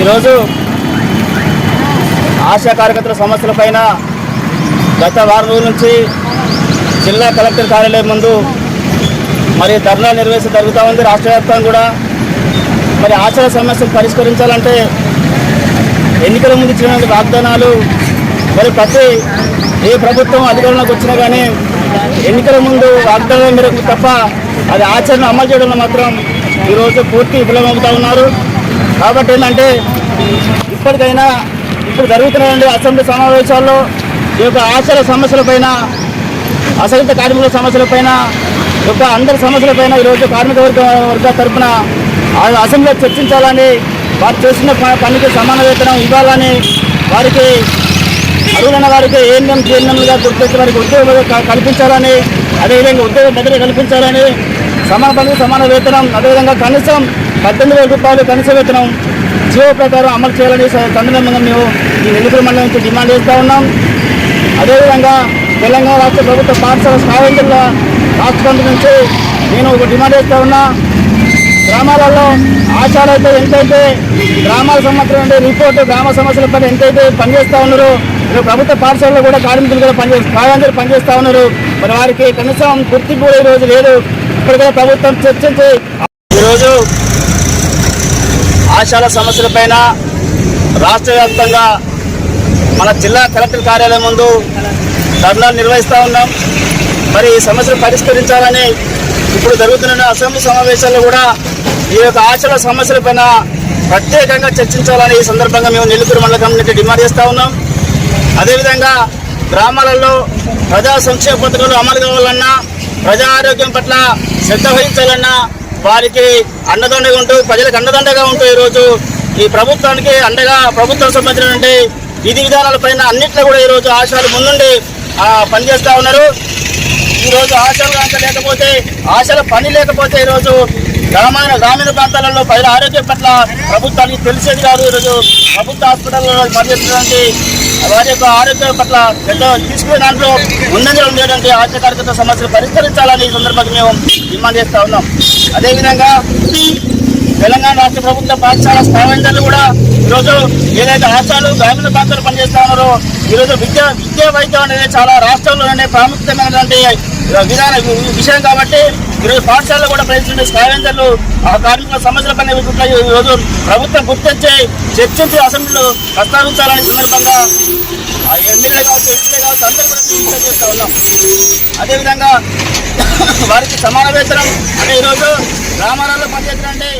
ఈరోజు ఆశా కార్యకర్తల సమస్యలపైన గత వారం రోజుల నుంచి జిల్లా కలెక్టర్ కార్యాలయం ముందు మరి ధర్నా నిర్వహించడం జరుగుతూ ఉంది. రాష్ట్ర వ్యాప్తంగా కూడా మరి ఆశా సమస్యలు పరిష్కరించాలంటే ఎన్నికల ముందు ఇచ్చిన వాగ్దానాలు మరి ప్రతి ఏ ప్రభుత్వం అధికారంలోకి వచ్చినా కానీ ఎన్నికల ముందు వాగ్దానాల మేరకు తప్ప అది ఆచరణ అమలు చేయడంలో మాత్రం ఈరోజు పూర్తి విఫలమవుతూ ఉన్నారు. కాబట్టి ఏంటంటే ఇప్పటికైనా ఇప్పుడు జరుగుతున్న అసెంబ్లీ సమావేశాల్లో ఈ యొక్క ఆశల సమస్యలపైన, అసంఘటిత కార్మికుల సమస్యలపైన, యొక్క అందరి సమస్యలపైన ఈరోజు కార్మిక వర్గ తరఫున అసెంబ్లీలో చర్చించాలని, వారు చేసిన పనికి సమాన వేతనం ఇవ్వాలని, వారికి అర్హులైన వారికి ఏఎన్ఎం జీఎన్ఎంలుగా గుర్తించి వారికి ఉద్యోగం కల్పించాలని, అదేవిధంగా ఉద్యోగ భద్రత కల్పించాలని, సమాన పనికి సమాన వేతనం, అదేవిధంగా కనీసం 18,000 రూపాయలు కనీస వేతనం జీవో ప్రకారం అమలు చేయాలని సందర్భంగా మేము ఈ నెల్లిపూర్ మండలం నుంచి డిమాండ్ చేస్తూ ఉన్నాం. అదేవిధంగా తెలంగాణ రాష్ట్ర ప్రభుత్వ పాఠశాల స్కావెంజర్ల రాష్ట్ర కమిటీ నుంచి నేను ఒక డిమాండ్ చేస్తూ ఉన్నా. గ్రామాలలో ఆశాలైతే ఎంతైతే గ్రామాల సంబంధించిన రిపోర్టు గ్రామ సమస్యలపై ఎంతైతే పనిచేస్తూ ఉన్నారో ప్రభుత్వ పాఠశాలలో కూడా కార్మికులు కూడా స్కావెంజర్ పనిచేస్తూ ఉన్నారు. మరి వారికి కనీసం గుర్తింపు కూడా ఈరోజు లేదు. ఇప్పటికే ప్రభుత్వం చర్చించి ఈరోజు ఆశాల సమస్యలపైన రాష్ట్ర వ్యాప్తంగా మన జిల్లా కలెక్టర్ కార్యాలయం ముందు ధర్నాలు నిర్వహిస్తూ ఉన్నాం. మరి ఈ సమస్యలు పరిష్కరించాలని ఇప్పుడు జరుగుతున్న అసెంబ్లీ సమావేశాల్లో కూడా ఈ యొక్క ఆశల సమస్యలపైన ప్రత్యేకంగా చర్చించాలని ఈ సందర్భంగా మేము నెల్లిపూర్ మండల కమిటీ డిమాండ్ చేస్తూ ఉన్నాం. అదేవిధంగా గ్రామాలలో ప్రజా సంక్షేమ పథకాలు అమలు కావాలన్నా, ప్రజా ఆరోగ్యం పట్ల శ్రద్ధ వహించాలన్నా వారికి అండదండగా ఉంటూ, ప్రజలకు అండదండగా ఉంటూ ఈరోజు ఈ ప్రభుత్వానికి అండగా ప్రభుత్వం సంబంధించినటువంటి విధి విధానాలపైన అన్నింటిలో కూడా ఈరోజు ఆశాలు ముందుండి పనిచేస్తూ ఉన్నారు. ఈరోజు ఆశలు కనుక లేకపోతే, ఆశల పని లేకపోతే ఈరోజు గ్రామీణ ప్రాంతాలలో ప్రజల ఆరోగ్యం పట్ల ప్రభుత్వానికి తెలిసేది కాదు. ఈరోజు ప్రభుత్వ హాస్పిటల్లో పనిచేస్తున్నటువంటి వారి యొక్క ఆరోగ్యం పట్ల పెద్ద తీసుకునే దాంట్లో ముందంజలో ఉండేటువంటి ఆశా కార్యకర్తల సమస్యలు పరిష్కరించాలని ఈ సందర్భంగా మేము డిమాండ్ చేస్తూ ఉన్నాం. అదేవిధంగా తెలంగాణ రాష్ట్ర ప్రభుత్వ పాఠశాల స్కావెంజర్లు కూడా ఈరోజు ఏదైతే ఆశాలు గ్రామీణ ప్రాంతాలు పనిచేస్తా ఉన్నారో ఈరోజు విద్యా వైద్యం అనేది చాలా రాష్ట్రంలోనే ప్రాముఖ్యమైనటువంటి విషయం. కాబట్టి ఈరోజు పాఠశాలలో కూడా ప్రయత్నించే స్కావెంజర్లు ఆ కార్మికుల సమస్యలపైన ఈరోజు ప్రభుత్వం గుర్తించి చర్చించి అసెంబ్లీలో ప్రస్తావించాలని సందర్భంగా ఎమ్మెల్యే కావచ్చు, ఎంపీలే కావచ్చు అందరూ కూడా మేము చేస్తూ ఉన్నాం. అదేవిధంగా వారికి సమాన వేతనం అంటే ఈరోజు గ్రామాలలో పనిచేస్తున్నటువంటి